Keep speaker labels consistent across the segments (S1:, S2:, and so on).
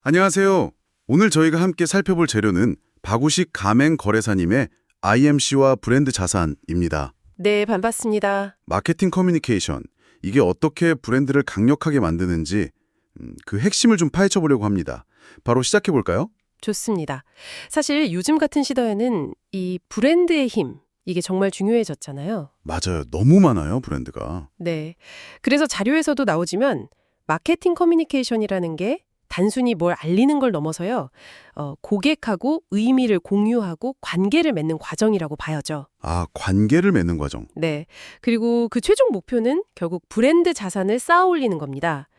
S1: 안녕하세요. 오늘 저희가 함께 살펴볼 재료는 박우식 가맹거래사님의 IMC와 브랜드 자산입니다.
S2: 네, 반갑습니다.
S1: 마케팅 커뮤니케이션, 이게 어떻게 브랜드를 강력하게 만드는지 그 핵심을 좀 파헤쳐 보려고 합니다. 바로 시작해 볼까요?
S2: 좋습니다. 사실 요즘 같은 시대에는 이 브랜드의 힘, 이게 정말 중요해졌잖아요.
S1: 맞아요. 너무 많아요, 브랜드가.
S2: 네. 그래서 자료에서도 나오지만 마케팅 커뮤니케이션이라는 게 단순히 뭘 알리는 걸 넘어서요. 고객하고 의미를 공유하고 관계를 맺는 과정이라고 봐야죠.
S1: 아, 관계를 맺는 과정.
S2: 네. 그리고 그 최종 목표는 결국 브랜드 자산을 쌓아 올리는 겁니다.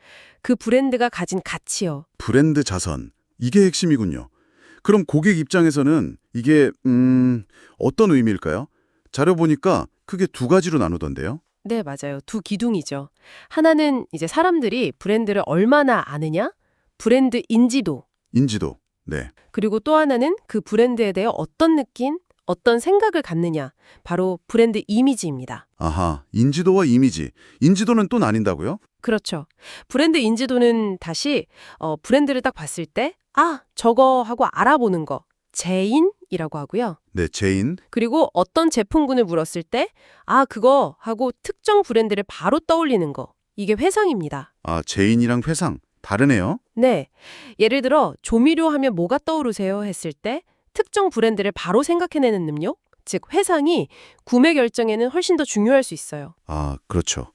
S2: 그 브랜드가 가진 가치요.
S1: 브랜드 자산. 이게 핵심이군요. 그럼 고객 입장에서는 이게 어떤 의미일까요? 자료 보니까 크게 두 가지로 나누던데요.
S2: 네, 맞아요. 두 기둥이죠. 하나는 이제 사람들이 브랜드를 얼마나 아느냐? 브랜드 인지도.
S1: 인지도. 네.
S2: 그리고 또 하나는 그 브랜드에 대해 어떤 느낌, 어떤 생각을 갖느냐. 바로 브랜드 이미지입니다.
S1: 아하, 인지도와 이미지. 인지도는 또 나뉜다고요?
S2: 그렇죠. 브랜드 인지도는 다시 브랜드를 딱 봤을 때 아, 저거 하고 알아보는 거. 제인이라고 하고요.
S1: 네, 제인.
S2: 그리고 어떤 제품군을 물었을 때 아, 그거 하고 특정 브랜드를 바로 떠올리는 거. 이게 회상입니다.
S1: 아, 제인이랑 회상. 다르네요.
S2: 네. 예를 들어 조미료 하면 뭐가 떠오르세요 했을 때 특정 브랜드를 바로 생각해내는 능력, 즉 회상이 구매 결정에는 훨씬 더 중요할 수 있어요.
S1: 아, 그렇죠.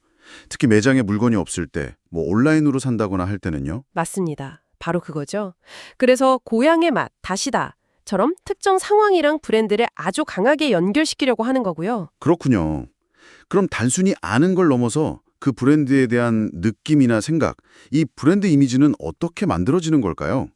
S1: 특히 매장에 물건이 없을 때, 뭐 온라인으로 산다거나 할 때는요.
S2: 맞습니다. 바로 그거죠. 그래서 고향의 맛, 다시다처럼 특정 상황이랑 브랜드를 아주 강하게 연결시키려고 하는 거고요.
S1: 그렇군요. 그럼 단순히 아는 걸 넘어서 그 브랜드에 대한 느낌이나 생각, 이 브랜드 이미지는 어떻게 만들어지는 걸까요?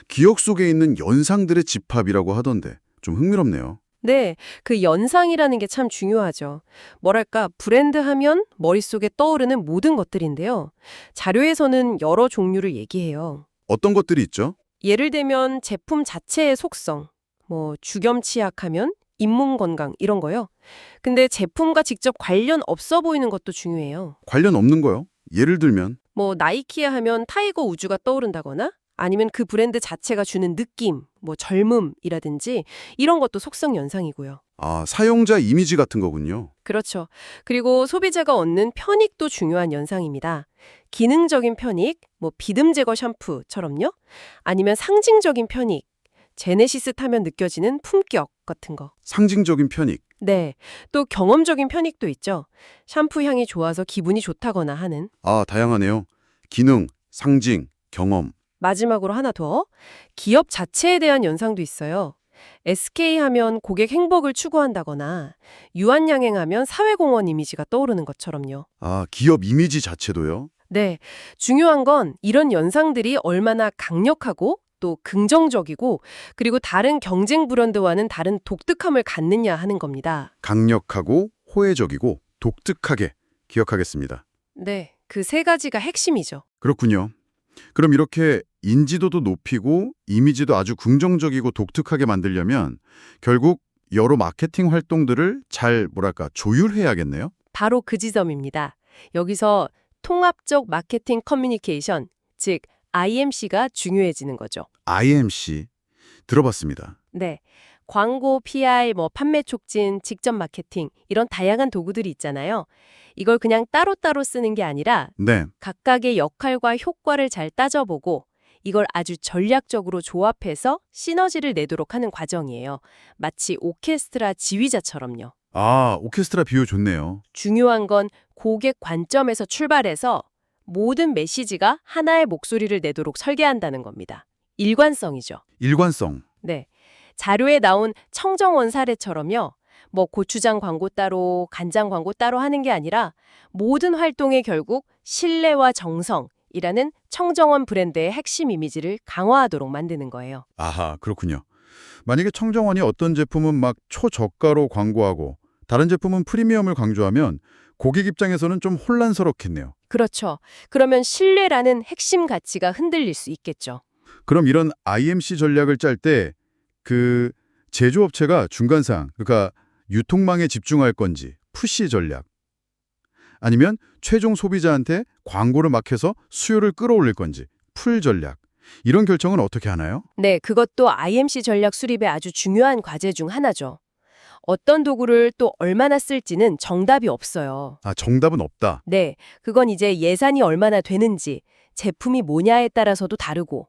S1: 기억 속에 있는 연상들의 집합이라고 하던데 좀 흥미롭네요.
S2: 네, 그 연상이라는 게 참 중요하죠. 뭐랄까, 브랜드 하면 머릿속에 떠오르는 모든 것들인데요. 자료에서는 여러 종류를 얘기해요.
S1: 어떤 것들이 있죠?
S2: 예를 들면 제품 자체의 속성, 뭐 주겸치약하면 잇몸 건강 이런 거요. 근데 제품과 직접 관련 없어 보이는 것도 중요해요.
S1: 관련 없는 거요? 예를 들면
S2: 뭐 나이키야 하면 타이거 우즈가 떠오른다거나 아니면 그 브랜드 자체가 주는 느낌, 뭐 젊음이라든지 이런 것도 속성 연상이고요.
S1: 아, 사용자 이미지 같은 거군요.
S2: 그렇죠. 그리고 소비자가 얻는 편익도 중요한 연상입니다. 기능적인 편익, 뭐 비듬 제거 샴푸처럼요. 아니면 상징적인 편익, 제네시스 타면 느껴지는 품격 같은 거.
S1: 상징적인 편익.
S2: 네. 또 경험적인 편익도 있죠. 샴푸 향이 좋아서 기분이 좋다거나 하는.
S1: 아, 다양하네요. 기능, 상징, 경험.
S2: 마지막으로 하나 더. 기업 자체에 대한 연상도 있어요. SK 하면 고객 행복을 추구한다거나 유한양행하면 사회공헌 이미지가 떠오르는 것처럼요.
S1: 아, 기업 이미지 자체도요?
S2: 네. 중요한 건 이런 연상들이 얼마나 강력하고 또 긍정적이고 그리고 다른 경쟁 브랜드와는 다른 독특함을 갖느냐 하는 겁니다.
S1: 강력하고 호혜적이고 독특하게 기억하겠습니다.
S2: 네. 그 세 가지가 핵심이죠.
S1: 그렇군요. 그럼 이렇게 인지도도 높이고 이미지도 아주 긍정적이고 독특하게 만들려면 결국 여러 마케팅 활동들을 잘 조율해야겠네요.
S2: 바로 그 지점입니다. 여기서 통합적 마케팅 커뮤니케이션, 즉 IMC가 중요해지는 거죠.
S1: IMC 들어봤습니다.
S2: 네. 광고, PR, 뭐 판매 촉진, 직접 마케팅 이런 다양한 도구들이 있잖아요. 이걸 그냥 따로따로 쓰는 게 아니라
S1: 네,
S2: 각각의 역할과 효과를 잘 따져보고 이걸 아주 전략적으로 조합해서 시너지를 내도록 하는 과정이에요. 마치 오케스트라 지휘자처럼요.
S1: 아, 오케스트라 비유 좋네요.
S2: 중요한 건 고객 관점에서 출발해서 모든 메시지가 하나의 목소리를 내도록 설계한다는 겁니다. 일관성이죠.
S1: 일관성.
S2: 네. 자료에 나온 청정원 사례처럼요. 뭐 고추장 광고 따로, 간장 광고 따로 하는 게 아니라 모든 활동의 결국 신뢰와 정성이라는 청정원 브랜드의 핵심 이미지를 강화하도록 만드는 거예요.
S1: 아하, 그렇군요. 만약에 청정원이 어떤 제품은 막 초저가로 광고하고 다른 제품은 프리미엄을 강조하면 고객 입장에서는 좀 혼란스럽겠네요.
S2: 그렇죠. 그러면 신뢰라는 핵심 가치가 흔들릴 수 있겠죠.
S1: 그럼 이런 IMC 전략을 짤 때 그 제조업체가 중간상, 그러니까 유통망에 집중할 건지 푸시 전략, 아니면 최종 소비자한테 광고를 막 해서 수요를 끌어올릴 건지 풀 전략, 이런 결정은 어떻게 하나요?
S2: 네, 그것도 IMC 전략 수립의 아주 중요한 과제 중 하나죠. 어떤 도구를 또 얼마나 쓸지는 정답이 없어요.
S1: 아, 정답은 없다.
S2: 네, 그건 이제 예산이 얼마나 되는지, 제품이 뭐냐에 따라서도 다르고,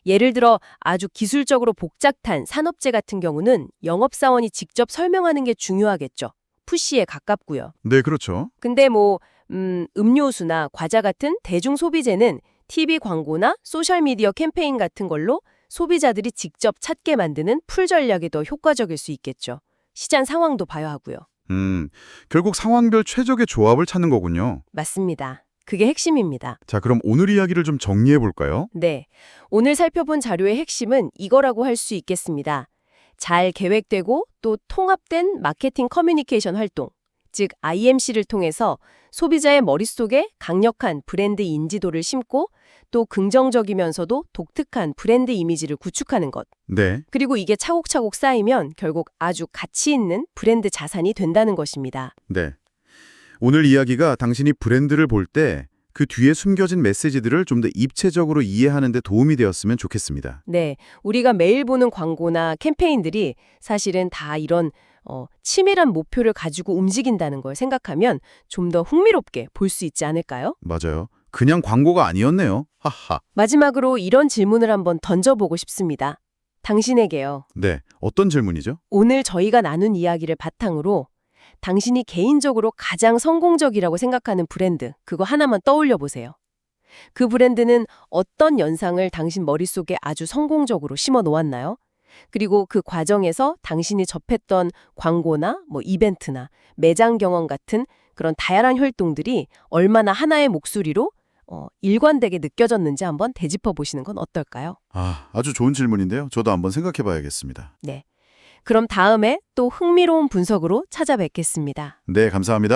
S2: 예를 들어 아주 기술적으로 복잡한 산업재 같은 경우는 영업사원이 직접 설명하는 게 중요하겠죠. 푸시에 가깝고요.
S1: 네, 그렇죠.
S2: 근데 음료수나 과자 같은 대중 소비재는 TV 광고나 소셜미디어 캠페인 같은 걸로 소비자들이 직접 찾게 만드는 풀 전략이 더 효과적일 수 있겠죠. 시장 상황도 봐야 하고요.
S1: 결국 상황별 최적의 조합을 찾는 거군요.
S2: 맞습니다. 그게 핵심입니다.
S1: 자, 그럼 오늘 이야기를 좀 정리해 볼까요?
S2: 네. 오늘 살펴본 자료의 핵심은 이거라고 할 수 있겠습니다. 잘 계획되고 또 통합된 마케팅 커뮤니케이션 활동, 즉 IMC를 통해서 소비자의 머릿속에 강력한 브랜드 인지도를 심고 또 긍정적이면서도 독특한 브랜드 이미지를 구축하는 것.
S1: 네.
S2: 그리고 이게 차곡차곡 쌓이면 결국 아주 가치 있는 브랜드 자산이 된다는 것입니다.
S1: 네. 오늘 이야기가 당신이 브랜드를 볼 때 그 뒤에 숨겨진 메시지들을 좀 더 입체적으로 이해하는 데 도움이 되었으면 좋겠습니다.
S2: 네, 우리가 매일 보는 광고나 캠페인들이 사실은 다 이런 치밀한 목표를 가지고 움직인다는 걸 생각하면 좀 더 흥미롭게 볼 수 있지 않을까요?
S1: 맞아요. 그냥 광고가 아니었네요. 하하.
S2: 마지막으로 이런 질문을 한번 던져보고 싶습니다. 당신에게요.
S1: 네. 어떤 질문이죠?
S2: 오늘 저희가 나눈 이야기를 바탕으로 당신이 개인적으로 가장 성공적이라고 생각하는 브랜드, 그거 하나만 떠올려 보세요. 그 브랜드는 어떤 연상을 당신 머릿속에 아주 성공적으로 심어 놓았나요? 그리고 그 과정에서 당신이 접했던 광고나 이벤트나 매장 경험 같은 그런 다양한 활동들이 얼마나 하나의 목소리로 일관되게 느껴졌는지 한번 되짚어 보시는 건 어떨까요?
S1: 아주 좋은 질문인데요. 저도 한번 생각해 봐야겠습니다.
S2: 네. 그럼 다음에 또 흥미로운 분석으로 찾아뵙겠습니다.
S1: 네, 감사합니다.